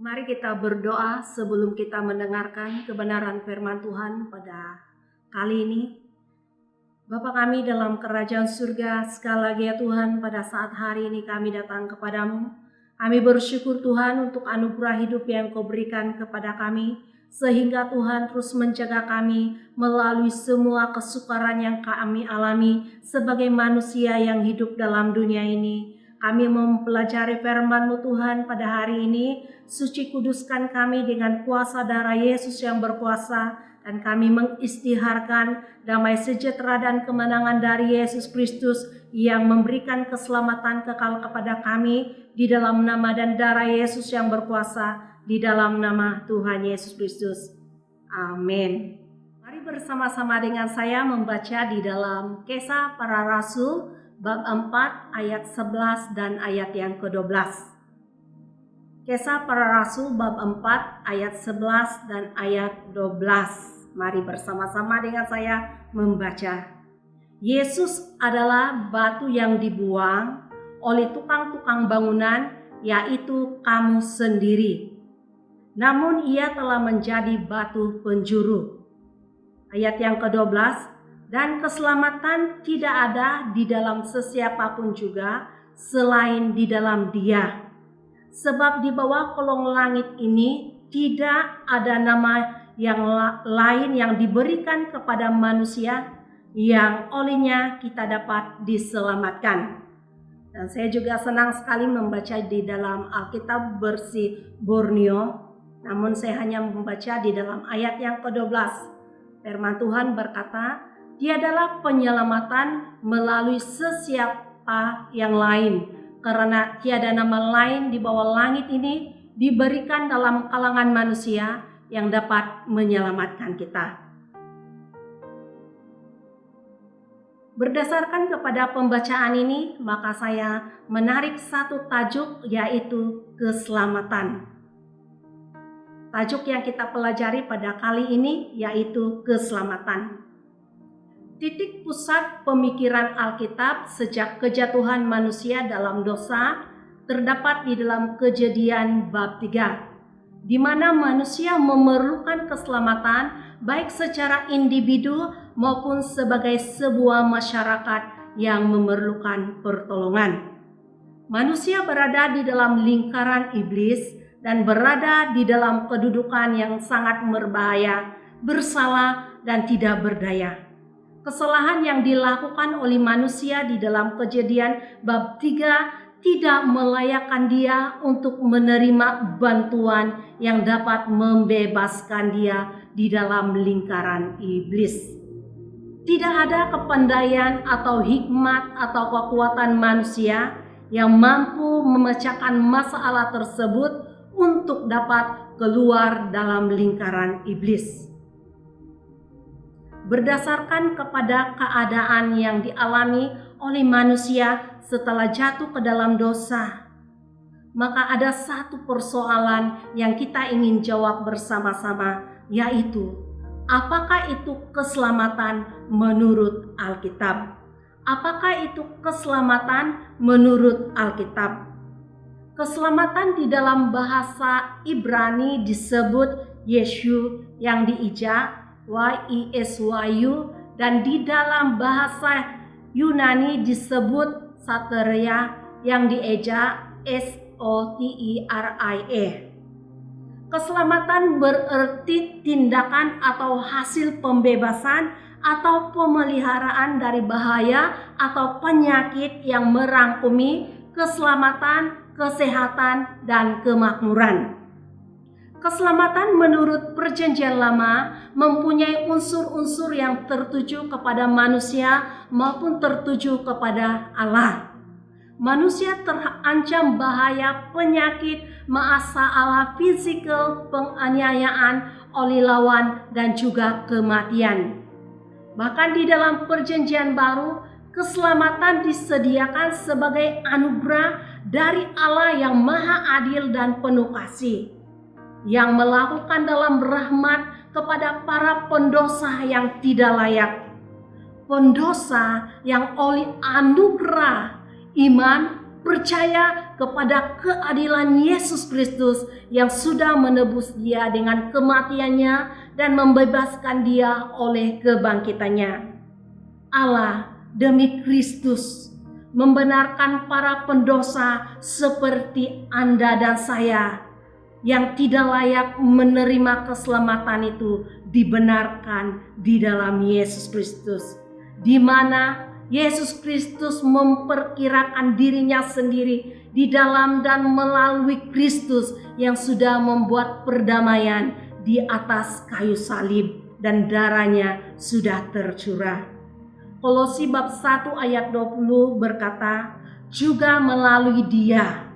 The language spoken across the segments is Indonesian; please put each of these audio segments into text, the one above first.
Mari kita berdoa sebelum kita mendengarkan kebenaran firman Tuhan pada kali ini. Bapa kami dalam kerajaan surga, sekali lagi ya Tuhan, pada saat hari ini kami datang kepadamu. Kami bersyukur Tuhan untuk anugerah hidup yang Kau berikan kepada kami, sehingga Tuhan terus menjaga kami melalui semua kesukaran yang kami alami sebagai manusia yang hidup dalam dunia ini. Kami mempelajari firman-Mu Tuhan pada hari ini. Suci kuduskan kami dengan kuasa darah Yesus yang berkuasa, dan kami mengistiharkan damai sejahtera dan kemenangan dari Yesus Kristus yang memberikan keselamatan kekal kepada kami di dalam nama dan darah Yesus yang berkuasa, di dalam nama Tuhan Yesus Kristus. Amin. Mari bersama-sama dengan saya membaca di dalam Kisah Para Rasul bab 4 ayat 11 dan ayat yang ke-12. Kisah Para Rasul bab 4 ayat 11 dan ayat 12. Mari bersama-sama dengan saya membaca. Yesus adalah batu yang dibuang oleh tukang-tukang bangunan, yaitu kamu sendiri. Namun ia telah menjadi batu penjuru. Ayat yang ke-12. Dan keselamatan tidak ada di dalam sesiapapun juga selain di dalam Dia. Sebab di bawah kolong langit ini tidak ada nama yang lain yang diberikan kepada manusia yang olehnya kita dapat diselamatkan. Dan saya juga senang sekali membaca di dalam Alkitab versi Borneo. Namun saya hanya membaca di dalam ayat yang ke-12. Firman Tuhan berkata, tiadalah penyelamatan melalui sesiapa yang lain, karena tiada nama lain di bawah langit ini diberikan dalam kalangan manusia yang dapat menyelamatkan kita. Berdasarkan kepada pembacaan ini, maka saya menarik satu tajuk, yaitu keselamatan. Tajuk yang kita pelajari pada kali ini yaitu keselamatan. Titik pusat pemikiran Alkitab sejak kejatuhan manusia dalam dosa terdapat di dalam Kejadian bab 3, di mana manusia memerlukan keselamatan baik secara individu maupun sebagai sebuah masyarakat yang memerlukan pertolongan. Manusia berada di dalam lingkaran iblis dan berada di dalam kedudukan yang sangat berbahaya, bersalah dan tidak berdaya. Kesalahan yang dilakukan oleh manusia di dalam Kejadian bab 3 tidak melayakkan dia untuk menerima bantuan yang dapat membebaskan dia di dalam lingkaran iblis. Tidak ada kepandaian atau hikmat atau kekuatan manusia yang mampu memecahkan masalah tersebut untuk dapat keluar dalam lingkaran iblis. Berdasarkan kepada keadaan yang dialami oleh manusia setelah jatuh ke dalam dosa, maka ada satu persoalan yang kita ingin jawab bersama-sama, yaitu apakah itu keselamatan menurut Alkitab? Apakah itu keselamatan menurut Alkitab? Keselamatan di dalam bahasa Ibrani disebut Yeshu yang diijak YESYU, dan di dalam bahasa Yunani disebut Soteria yang dieja SOTERIA. Keselamatan berarti tindakan atau hasil pembebasan atau pemeliharaan dari bahaya atau penyakit yang merangkumi keselamatan, kesehatan, dan kemakmuran. Keselamatan menurut Perjanjian Lama mempunyai unsur-unsur yang tertuju kepada manusia maupun tertuju kepada Allah. Manusia terancam bahaya, penyakit, masalah fisikal, penganiayaan oleh lawan, dan juga kematian. Bahkan di dalam Perjanjian Baru, keselamatan disediakan sebagai anugerah dari Allah yang Maha Adil dan penuh kasih, yang melakukan dalam rahmat kepada para pendosa yang tidak layak. Pendosa yang oleh anugerah iman percaya kepada keadilan Yesus Kristus yang sudah menebus dia dengan kematiannya dan membebaskan dia oleh kebangkitannya. Allah demi Kristus membenarkan para pendosa seperti Anda dan saya yang tidak layak menerima keselamatan itu dibenarkan di dalam Yesus Kristus, di mana Yesus Kristus memperkirakan dirinya sendiri di dalam dan melalui Kristus yang sudah membuat perdamaian di atas kayu salib dan darahnya sudah tercurah. Kolose bab 1 ayat 20 berkata, juga melalui Dia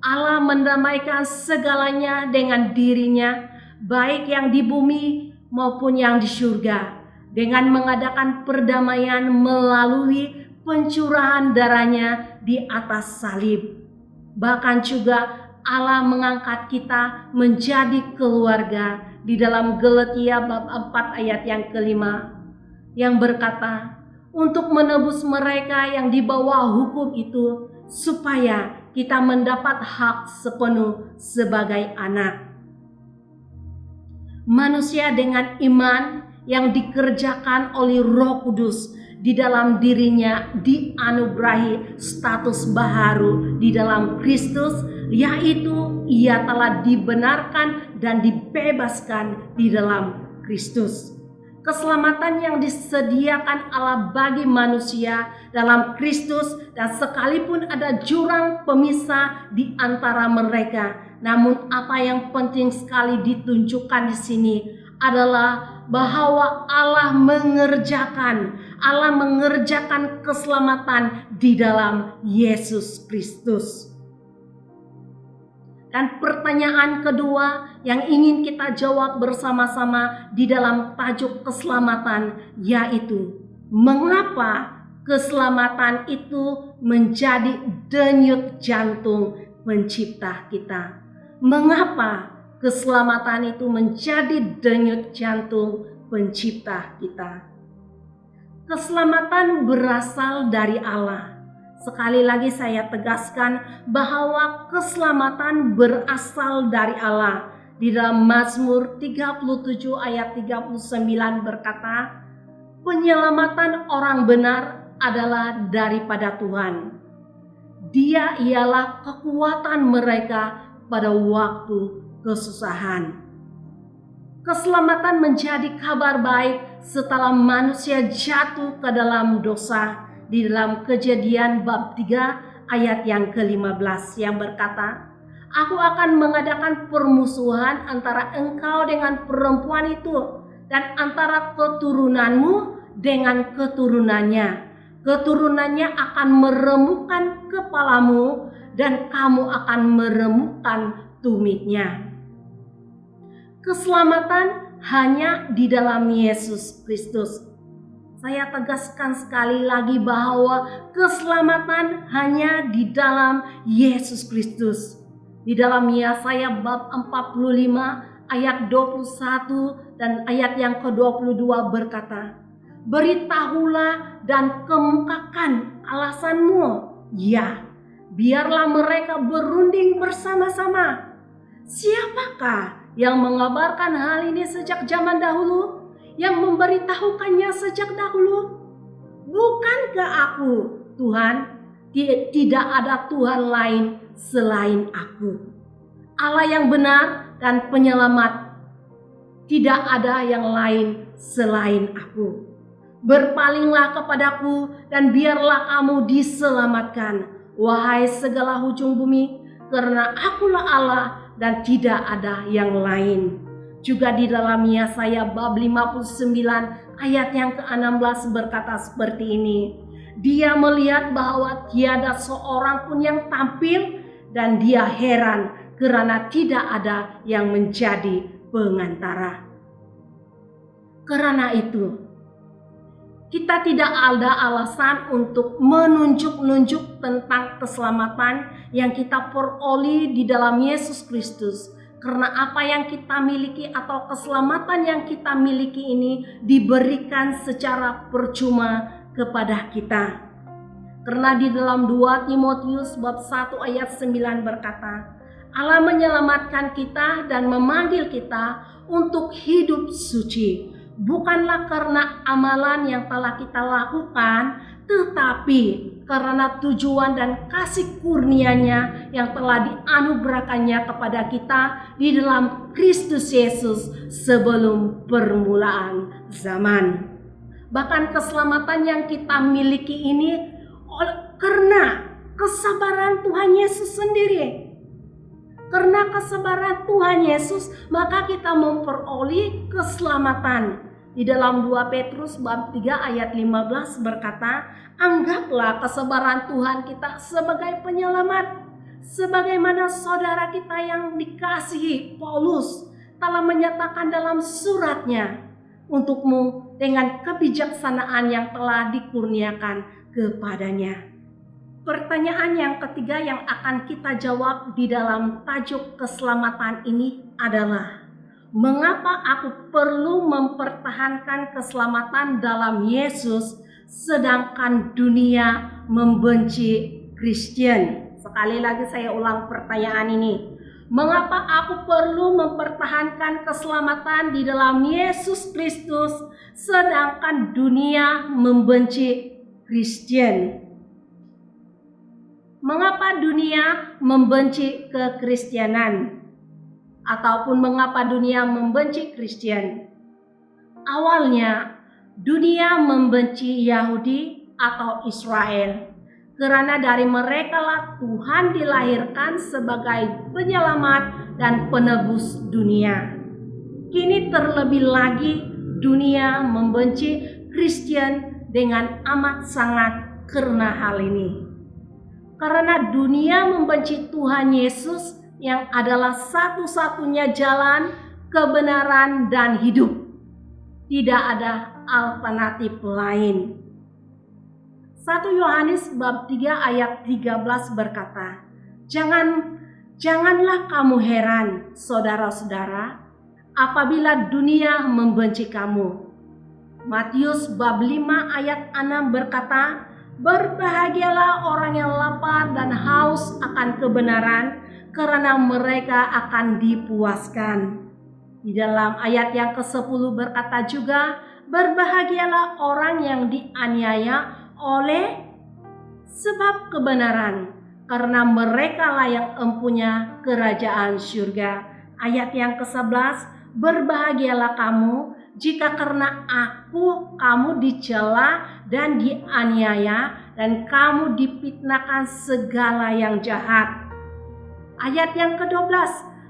Allah mendamaikan segalanya dengan dirinya, baik yang di bumi maupun yang di surga, dengan mengadakan perdamaian melalui pencurahan darahnya di atas salib. Bahkan juga Allah mengangkat kita menjadi keluarga di dalam Galatia bab 4 ayat yang kelima, yang berkata, untuk menebus mereka yang di bawah hukum itu, supaya kita mendapat hak sepenuh sebagai anak. Manusia dengan iman yang dikerjakan oleh Roh Kudus di dalam dirinya dianugerahi status baharu di dalam Kristus, yaitu ia telah dibenarkan dan dibebaskan di dalam Kristus. Keselamatan yang disediakan Allah bagi manusia dalam Kristus, dan sekalipun ada jurang pemisah di antara mereka, namun apa yang penting sekali ditunjukkan di sini adalah bahwa Allah mengerjakan keselamatan di dalam Yesus Kristus. Dan pertanyaan kedua yang ingin kita jawab bersama-sama di dalam tajuk keselamatan, yaitu mengapa keselamatan itu menjadi denyut jantung pencipta kita? Mengapa keselamatan itu menjadi denyut jantung pencipta kita? Keselamatan berasal dari Allah. Sekali lagi saya tegaskan bahwa keselamatan berasal dari Allah. Di dalam Mazmur 37 ayat 39 berkata, penyelamatan orang benar adalah daripada Tuhan. Dia ialah kekuatan mereka pada waktu kesusahan. Keselamatan menjadi kabar baik setelah manusia jatuh ke dalam dosa. Di dalam Kejadian bab 3 ayat yang ke-15 yang berkata, aku akan mengadakan permusuhan antara engkau dengan perempuan itu, dan antara keturunanmu dengan keturunannya. Keturunannya akan meremukkan kepalamu, dan kamu akan meremukkan tumitnya. Keselamatan hanya di dalam Yesus Kristus. Saya tegaskan sekali lagi bahwa keselamatan hanya di dalam Yesus Kristus. Di dalam Yesaya bab 45 ayat 21 dan ayat yang ke-22 berkata, beritahulah dan kemukakan alasanmu, ya, biarlah mereka berunding bersama-sama. Siapakah yang mengabarkan hal ini sejak zaman dahulu? Yang memberitahukannya sejak dahulu? Bukankah aku, Tuhan? Tidak ada Tuhan lain selain aku. Allah yang benar dan penyelamat. Tidak ada yang lain selain aku. Berpalinglah kepadaku dan biarlah kamu diselamatkan, wahai segala ujung bumi, karena akulah Allah dan tidak ada yang lain. Juga di dalam Yesaya bab 59 ayat yang ke-16 berkata seperti ini. Dia melihat bahwa tiada seorang pun yang tampil, dan dia heran karena tidak ada yang menjadi pengantara. Karena itu, kita tidak ada alasan untuk menunjuk-nunjuk tentang keselamatan yang kita peroleh di dalam Yesus Kristus. Karena apa yang kita miliki atau keselamatan yang kita miliki ini diberikan secara percuma kepada kita. Karena di dalam 2 Timotius bab 1 ayat 9 berkata, Allah menyelamatkan kita dan memanggil kita untuk hidup suci. Bukanlah karena amalan yang telah kita lakukan, tetapi karena tujuan dan kasih kurnia-Nya yang telah dianugerahkannya kepada kita di dalam Kristus Yesus sebelum permulaan zaman. Bahkan keselamatan yang kita miliki ini karena kesabaran Tuhan Yesus sendiri. Karena kesabaran Tuhan Yesus, maka kita memperoleh keselamatan. Di dalam 2 Petrus bab 3 ayat 15 berkata, anggaplah kesabaran Tuhan kita sebagai penyelamat. Sebagaimana saudara kita yang dikasihi Paulus telah menyatakan dalam suratnya untukmu dengan kebijaksanaan yang telah dikurniakan kepadanya. Pertanyaan yang ketiga yang akan kita jawab di dalam tajuk keselamatan ini adalah, mengapa aku perlu mempertahankan keselamatan dalam Yesus sedangkan dunia membenci Kristen? Sekali lagi saya ulang pertanyaan ini. Mengapa aku perlu mempertahankan keselamatan di dalam Yesus Kristus sedangkan dunia membenci Kristen? Mengapa dunia membenci kekristenan? Ataupun mengapa dunia membenci Kristen? Awalnya, dunia membenci Yahudi atau Israel. Karena dari mereka lah Tuhan dilahirkan sebagai penyelamat dan penebus dunia. Kini terlebih lagi dunia membenci Kristen dengan amat sangat karena hal ini. Karena dunia membenci Tuhan Yesus yang adalah satu-satunya jalan, kebenaran, dan hidup. Tidak ada alternatif lain. 1 Yohanes bab 3 ayat 13 berkata, Janganlah kamu heran, saudara-saudara, apabila dunia membenci kamu. Matius bab 5 ayat 6 berkata, berbahagialah orang yang lapar dan haus akan kebenaran, karena mereka akan dipuaskan. Di dalam ayat yang ke-10 berkata juga, berbahagialah orang yang dianiaya oleh sebab kebenaran, karena mereka lah yang empunya kerajaan surga. Ayat yang ke-11, berbahagialah kamu jika karena aku kamu dicela dan dianiaya dan kamu difitnahkan segala yang jahat. Ayat yang ke-12,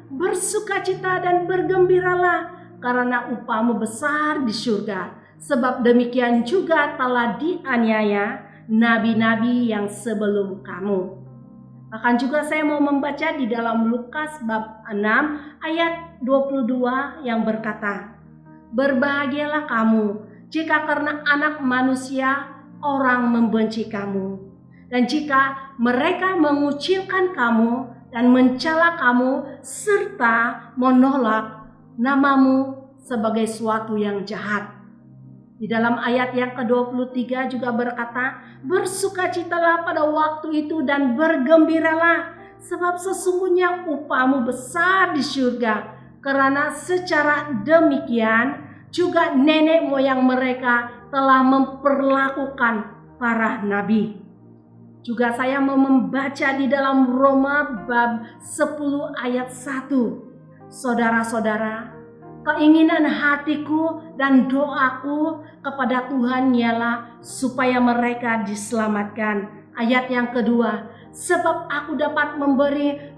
bersukacita dan bergembiralah karena upahmu besar di surga, sebab demikian juga telah dianiaya nabi-nabi yang sebelum kamu. Bahkan juga saya mau membaca di dalam Lukas bab 6 ayat 22 yang berkata, berbahagialah kamu jika karena anak manusia orang membenci kamu. Dan jika mereka mengucilkan kamu dan mencela kamu serta menolak namamu sebagai suatu yang jahat. Di dalam ayat yang ke-23 juga berkata, bersukacitalah pada waktu itu dan bergembiralah, sebab sesungguhnya upahmu besar di surga. Karena secara demikian juga nenek moyang mereka telah memperlakukan para nabi. Juga saya mau membaca di dalam Roma bab 10 ayat 1. Saudara-saudara, keinginan hatiku dan doaku kepada Tuhan ialah supaya mereka diselamatkan. Ayat yang kedua, sebab aku dapat memberi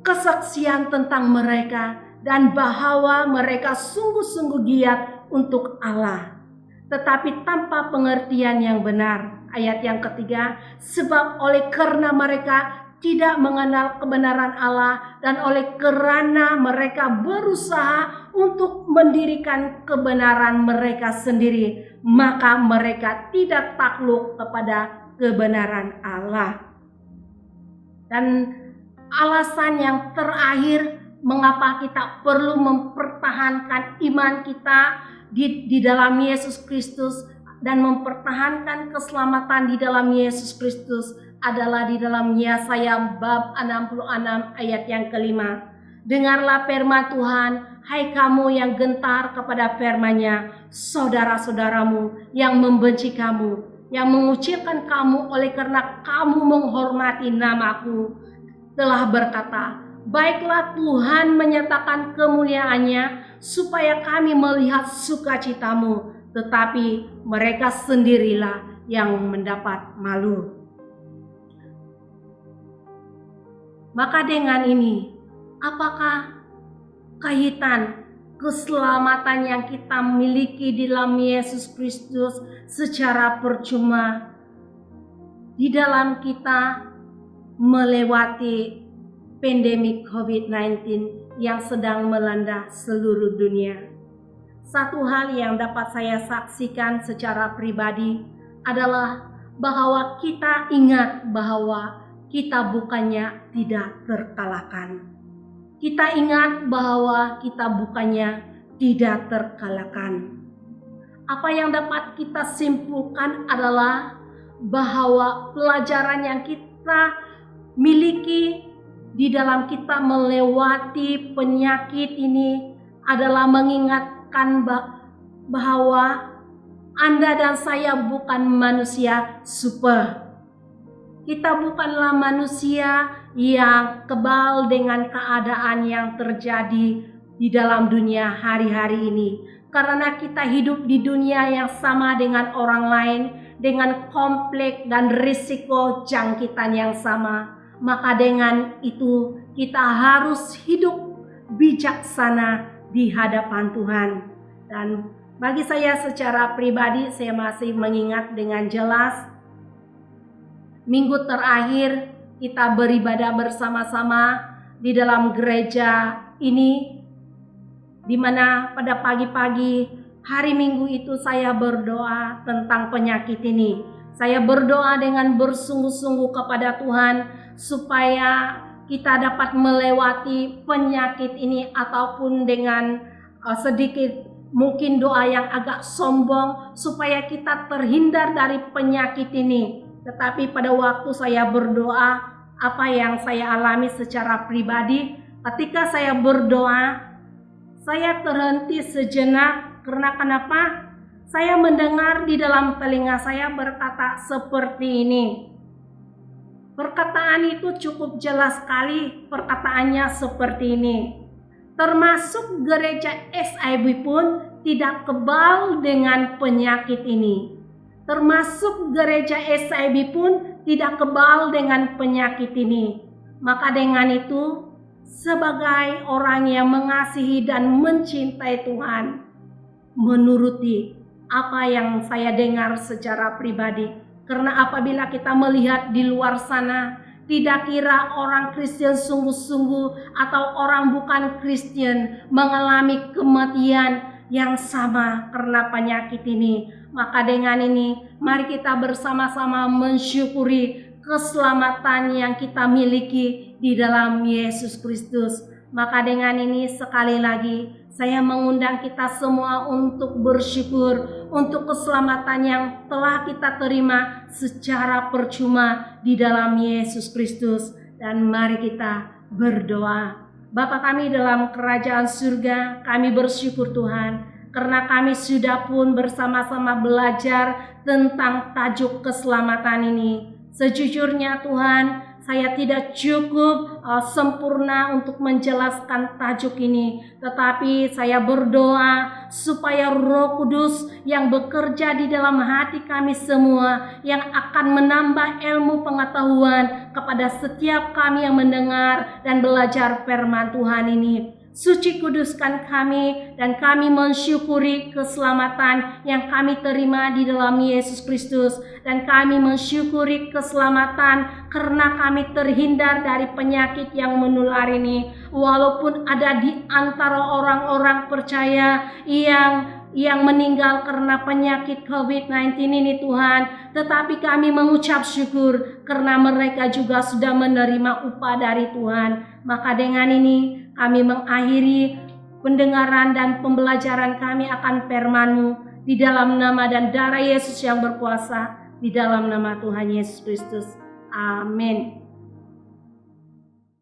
kesaksian tentang mereka dan bahwa mereka sungguh-sungguh giat untuk Allah, tetapi tanpa pengertian yang benar. Ayat yang ketiga, sebab oleh karena mereka tidak mengenal kebenaran Allah dan oleh kerana mereka berusaha untuk mendirikan kebenaran mereka sendiri, maka mereka tidak takluk kepada kebenaran Allah. Dan alasan yang terakhir mengapa kita perlu mempertahankan iman kita di dalam Yesus Kristus dan mempertahankan keselamatan di dalam Yesus Kristus adalah di dalam Yesaya bab 66 ayat yang kelima. Dengarlah firman Tuhan, hai kamu yang gentar kepada firman-Nya, saudara-saudaramu yang membenci kamu, yang mengucilkan kamu oleh karena kamu menghormati namaku, telah berkata, baiklah Tuhan menyatakan kemuliaan-Nya supaya kami melihat sukacitamu, tetapi mereka sendirilah yang mendapat malu. Maka dengan ini, apakah kaitan keselamatan yang kita miliki di dalam Yesus Kristus secara percuma di dalam kita melewati pandemi COVID-19 yang sedang melanda seluruh dunia? Satu hal yang dapat saya saksikan secara pribadi adalah bahwa kita ingat bahwa kita bukannya tidak terkalahkan. Kita ingat bahwa kita bukannya tidak terkalahkan. Apa yang dapat kita simpulkan adalah bahwa pelajaran yang kita miliki di dalam kita melewati penyakit ini adalah mengingatkan bahwa Anda dan saya bukan manusia super. Kita bukanlah manusia yang kebal dengan keadaan yang terjadi di dalam dunia hari-hari ini. Karena kita hidup di dunia yang sama dengan orang lain, dengan kompleks dan risiko jangkitan yang sama. Maka dengan itu kita harus hidup bijaksana di hadapan Tuhan. Dan bagi saya secara pribadi, saya masih mengingat dengan jelas minggu terakhir kita beribadah bersama-sama di dalam gereja ini, di mana pada pagi-pagi hari Minggu itu saya berdoa tentang penyakit ini. Saya berdoa dengan bersungguh-sungguh kepada Tuhan supaya kita dapat melewati penyakit ini, ataupun dengan sedikit mungkin doa yang agak sombong supaya kita terhindar dari penyakit ini. Tetapi pada waktu saya berdoa, apa yang saya alami secara pribadi, ketika saya berdoa, saya terhenti sejenak. Karena kenapa? Saya mendengar di dalam telinga saya berkata seperti ini. Perkataan itu cukup jelas sekali, perkataannya seperti ini. Termasuk gereja SIB pun tidak kebal dengan penyakit ini. Termasuk gereja SIB pun tidak kebal dengan penyakit ini. Maka dengan itu, sebagai orang yang mengasihi dan mencintai Tuhan, menuruti apa yang saya dengar secara pribadi. Karena apabila kita melihat di luar sana, tidak kira orang Kristen sungguh-sungguh atau orang bukan Kristen mengalami kematian yang sama karena penyakit ini. Maka dengan ini, mari kita bersama-sama mensyukuri keselamatan yang kita miliki di dalam Yesus Kristus. Maka dengan ini sekali lagi, saya mengundang kita semua untuk bersyukur untuk keselamatan yang telah kita terima secara percuma di dalam Yesus Kristus. Dan mari kita berdoa. Bapa kami dalam kerajaan surga, kami bersyukur Tuhan, karena kami sudah pun bersama-sama belajar tentang tajuk keselamatan ini. Sejujurnya Tuhan, saya tidak cukup sempurna untuk menjelaskan tajuk ini. Tetapi saya berdoa supaya Roh Kudus yang bekerja di dalam hati kami semua, yang akan menambah ilmu pengetahuan kepada setiap kami yang mendengar dan belajar firman Tuhan ini. Suci kuduskan kami, dan kami mensyukuri keselamatan yang kami terima di dalam Yesus Kristus. Dan kami mensyukuri keselamatan karena kami terhindar dari penyakit yang menular ini. Walaupun ada di antara orang-orang percaya yang meninggal karena penyakit COVID-19 ini Tuhan, tetapi kami mengucap syukur karena mereka juga sudah menerima upah dari Tuhan. Maka dengan ini kami mengakhiri pendengaran dan pembelajaran kami akan firman-Mu di dalam nama dan darah Yesus yang berkuasa, di dalam nama Tuhan Yesus Kristus. Amin.